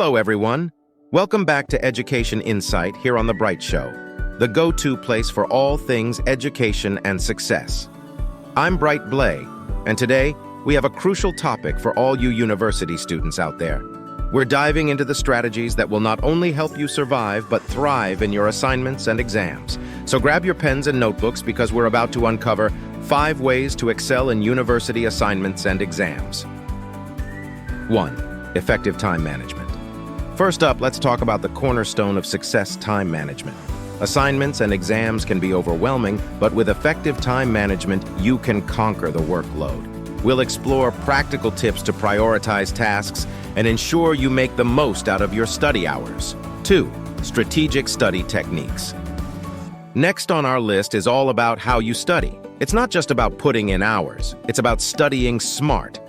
Hello, everyone. Welcome back to Education Insight here on The Bright Show, the go-to place for all things education and success. I'm Bright Blay, and today we have a crucial topic for all you university students out there. We're diving into the strategies that will not only help you survive, but thrive in your assignments and exams. So grab your pens and notebooks because we're about to uncover 5 ways to excel in university assignments and exams. 1. Effective time management. First up, let's talk about the cornerstone of success: time management. Assignments and exams can be overwhelming, but with effective time management, you can conquer the workload. We'll explore practical tips to prioritize tasks and ensure you make the most out of your study hours. 2. Strategic study techniques. Next on our list is all about how you study. It's not just about putting in hours, it's about studying smart.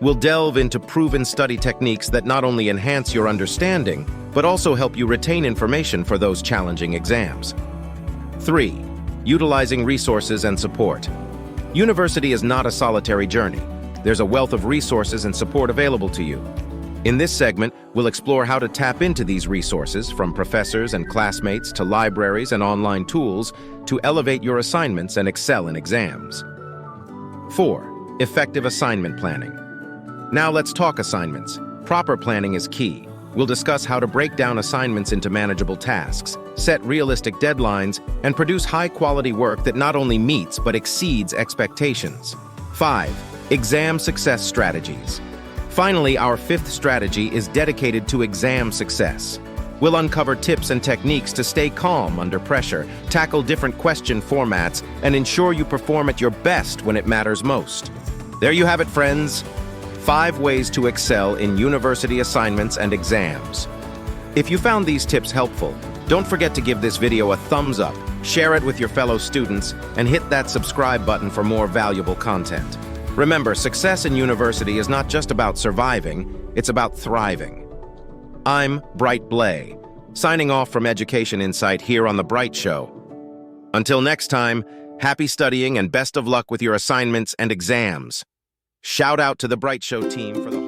We'll delve into proven study techniques that not only enhance your understanding, but also help you retain information for those challenging exams. 3. Utilizing resources and support. University is not a solitary journey. There's a wealth of resources and support available to you. In this segment, we'll explore how to tap into these resources, from professors and classmates to libraries and online tools, to elevate your assignments and excel in exams. 4. Effective assignment planning. Now let's talk assignments. Proper planning is key. We'll discuss how to break down assignments into manageable tasks, set realistic deadlines, and produce high-quality work that not only meets but exceeds expectations. 5. Exam success strategies. Finally, our 5th strategy is dedicated to exam success. We'll uncover tips and techniques to stay calm under pressure, tackle different question formats, and ensure you perform at your best when it matters most. There you have it, friends. 5 ways to excel in university assignments and exams. If you found these tips helpful, don't forget to give this video a thumbs up, share it with your fellow students, and hit that subscribe button for more valuable content. Remember, success in university is not just about surviving, it's about thriving. I'm Bright Blay, signing off from Education Insight here on The Bright Show. Until next time, happy studying and best of luck with your assignments and exams. Shout out to the Bright Show team for the